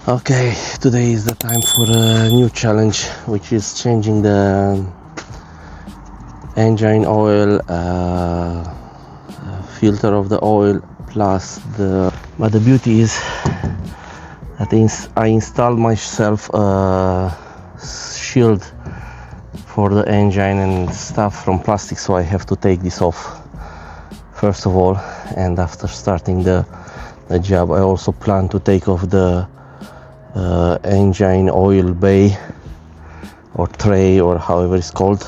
Okay, today is the time for a new challenge, which is changing the engine oil, filter of the oil, plus but the beauty is that I installed myself a shield for the engine and stuff from plastic, so I have to take this off first of all, and after starting the job I also plan to take off the engine oil bay or tray or however it's called,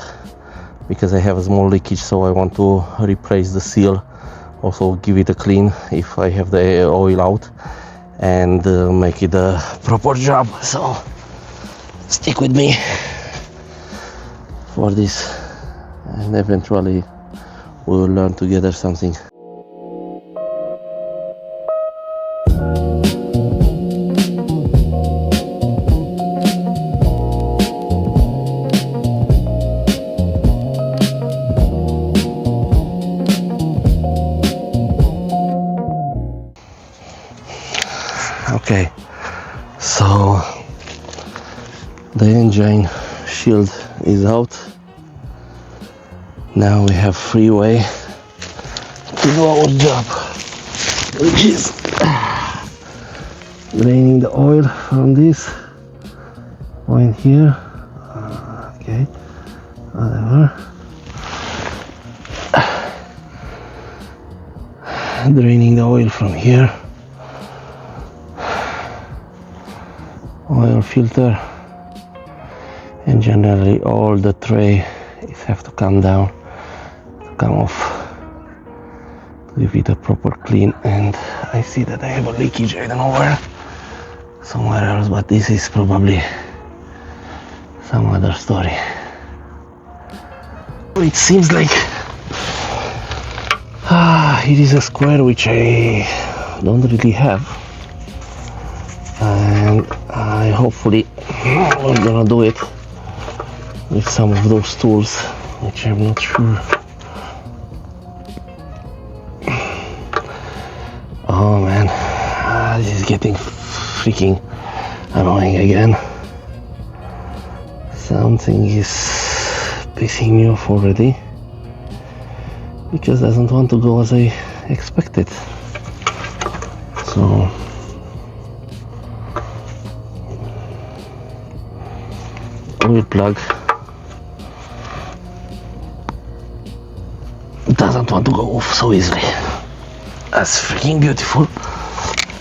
because I have a small leakage, so I want to replace the seal, also give it a clean if I have the oil out, and make it a proper job. So stick with me for this, and eventually we will learn together something. Okay, so the engine shield is out. Now we have freeway to do our job, which is draining the oil from this point here. Okay, whatever. Draining the oil from here. Oil filter, and generally all the tray have to come down, come off, to give it a proper clean. And I see that I have a leakage, I don't know where, somewhere else, but this is probably some other story. It seems like it is a square which I don't really have, and I hopefully I'm gonna do it with some of those tools, which I'm not sure. Oh man, this is getting freaking annoying again. Something is pissing me off already, because it doesn't want to go as I expected. So oil plug doesn't want to go off so easily. That's freaking beautiful,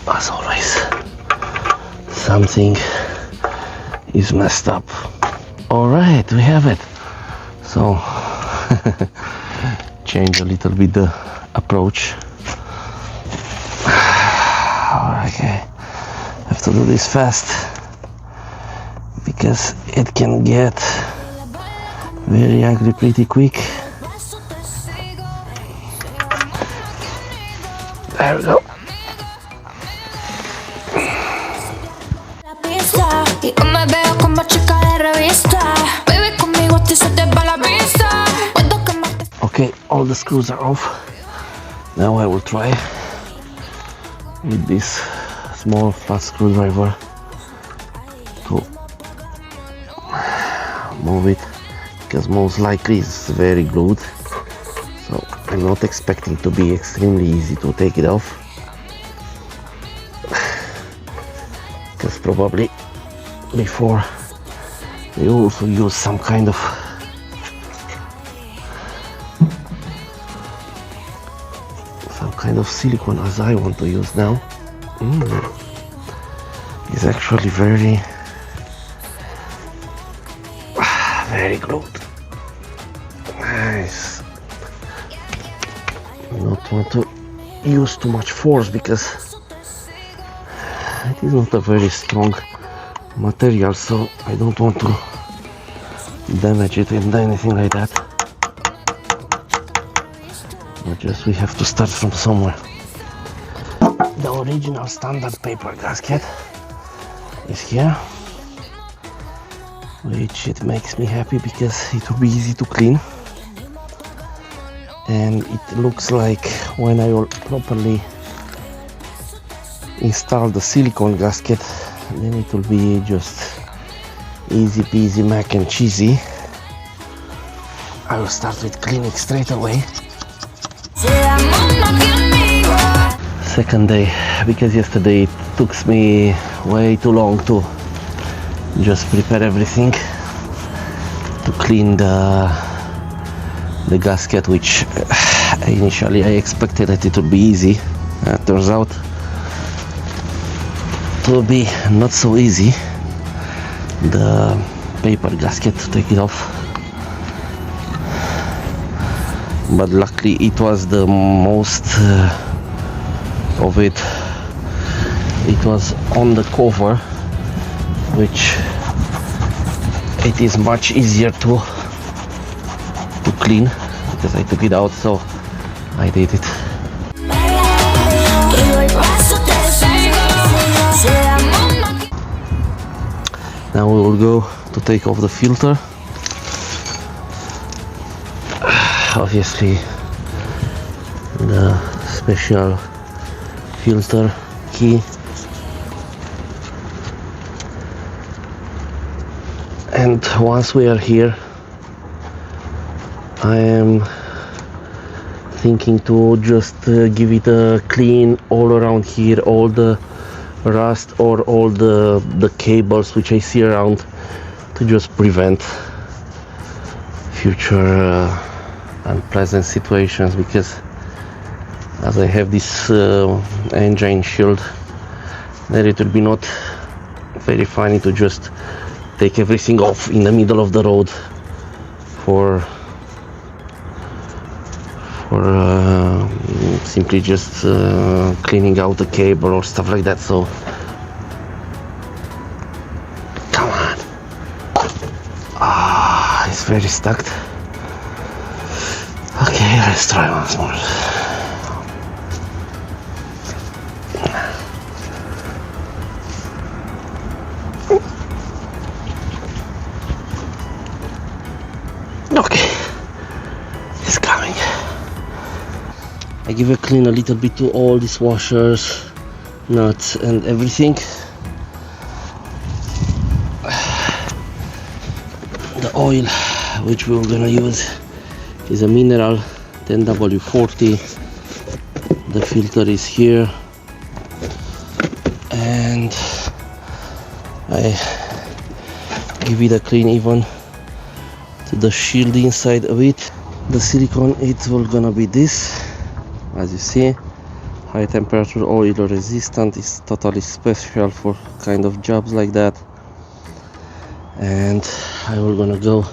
as always. Something is messed up. Alright, we have it. So change a little bit the approach. Okay, have to do this fast, because it can get very ugly pretty quick. There we go. Okay, all the screws are off. Now I will try with this small flat screwdriver to move it, because most likely it's very glued, so I'm not expecting to be extremely easy to take it off, because probably before they also use some kind of silicone, as I want to use now. It's actually very glued. Nice. I don't want to use too much force, because it is not a very strong material, so I don't want to damage it with anything like that. But just we have to start from somewhere. The original standard paper gasket is here, which it makes me happy because it will be easy to clean, and it looks like when I will properly install the silicone gasket, then it will be just easy peasy mac and cheesy. I will start with cleaning straight away. Second day, because yesterday it took me way too long to just prepare everything, to clean the gasket, which initially I expected that it would be easy. Turns out to be not so easy. The paper gasket, to take it off, but luckily it was the most of it. It was on the cover, which it is much easier to clean, because I took it out, so I did it. Now we will go to take off the filter. Obviously the special filter key, and once we are here, I am thinking to just give it a clean all around here, all the rust or all the cables which I see around, to just prevent future unpleasant situations, because as I have this engine shield, then it will be not very funny to just take everything off in the middle of the road for simply just cleaning out the cable or stuff like that. So come on, it's very stuck. Okay, let's try once more. Okay, it's coming. I give a clean a little bit to all these washers, nuts and everything. The oil which we're gonna use is a mineral 10W40. The filter is here, and I give it a clean even to the shield inside of it. The silicone, it will gonna be this, as you see, high temperature oil resistant, is totally special for kind of jobs like that. And I will gonna go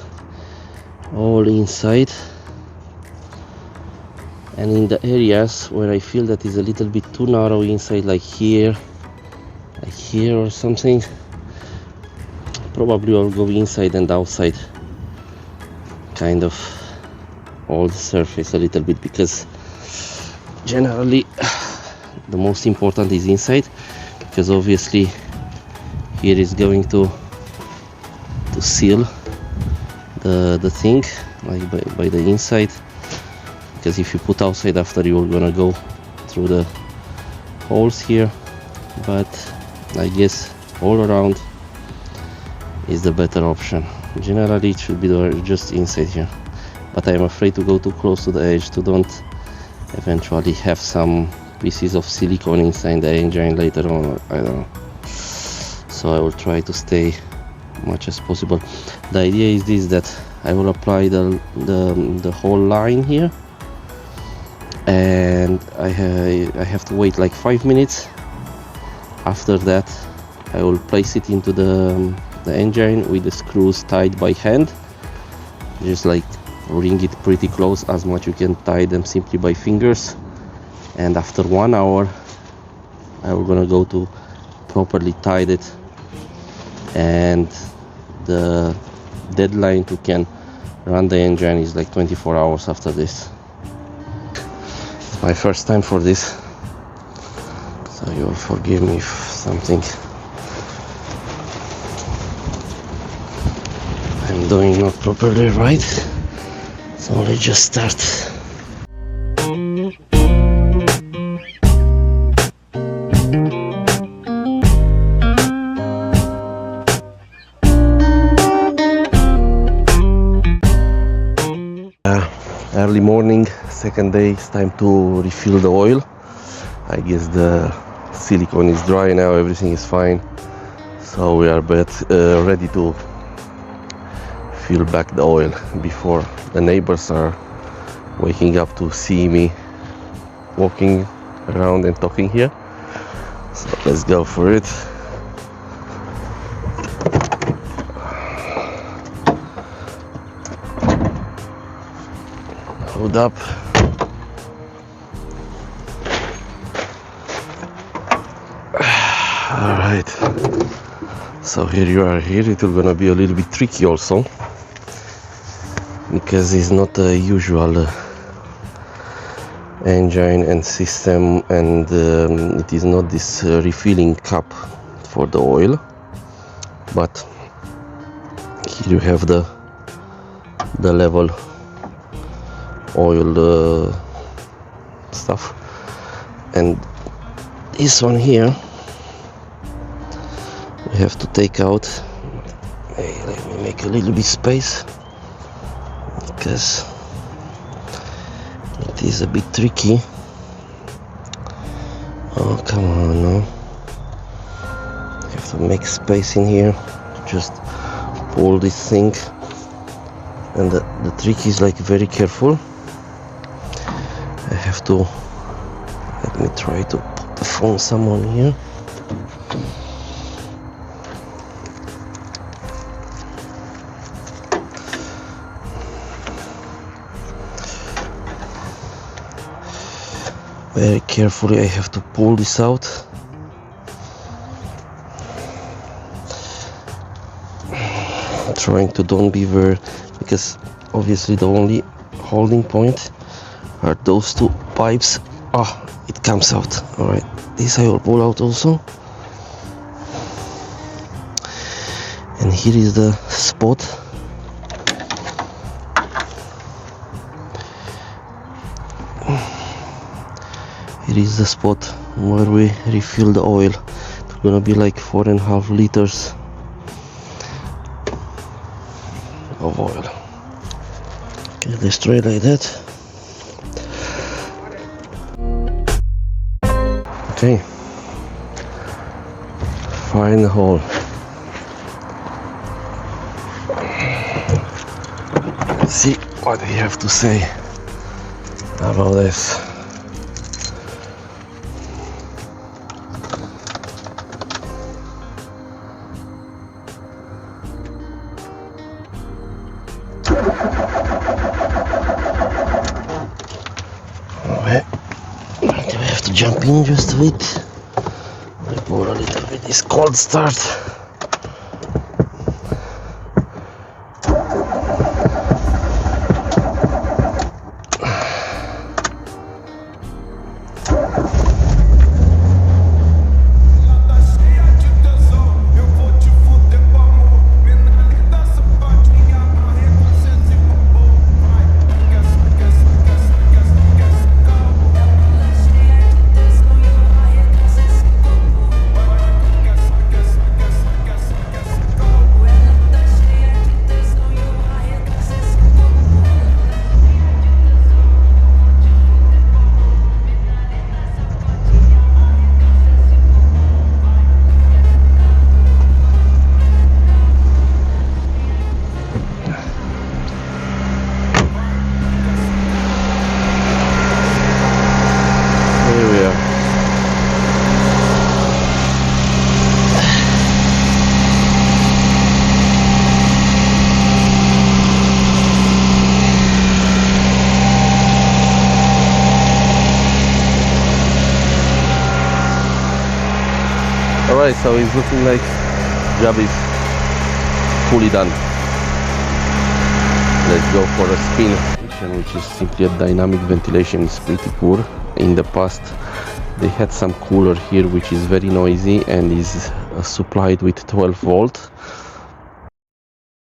all inside, and in the areas where I feel that is a little bit too narrow inside, like here or something, probably I'll go inside and outside, kind of all the surface a little bit, because generally the most important is inside, because obviously here is going to seal the thing, like by the inside, because if you put outside, after you're gonna go through the holes here. But I guess all around is the better option. Generally it should be just inside here, but I'm afraid to go too close to the edge to don't eventually have some pieces of silicone inside the engine later on, I don't know. So I will try to stay much as possible. The idea is this, that I will apply the whole line here, and I have to wait like 5 minutes. After that I will place it into the engine with the screws tied by hand, just like ring it pretty close, as much you can tie them simply by fingers. And after 1 hour I will gonna go to properly tie it, and the deadline to can run the engine is like 24 hours after this. It's my first time for this, so you'll forgive me if something I'm doing not properly right. So let's just start. early morning, second day. It's time to refill the oil. I guess the silicone is dry now, everything is fine, so we are ready to fill back the oil before the neighbors are waking up to see me walking around and talking here. So let's go for it. Hold up. Alright, so here you are here. It will gonna be a little bit tricky also, because it's not a usual engine and system, and it is not this refilling cup for the oil, but here you have the level oil stuff, and this one here we have to take out. Hey, let me make a little bit space because it is a bit tricky. Oh, come on, no. Have to make space in here to just pull this thing, and the trick is like very careful. I have to, let me try to put the phone somewhere here. Very carefully I have to pull this out. Trying to don't be very, because obviously the only holding point are those two pipes. Oh, it comes out. Alright, this I will pull out also. And here is the spot. Here is the spot where we refill the oil. It's gonna be like 4.5 liters of oil. Okay, let's try like that. Okay, find the hole. Let's see what we have to say about this. We have to jump in just a bit. We pour a little bit this cold start. Alright, so it's looking like job is fully done. Let's go for a spin, which is simply a dynamic ventilation. Is pretty poor. In the past they had some cooler here which is very noisy and is supplied with 12 volt,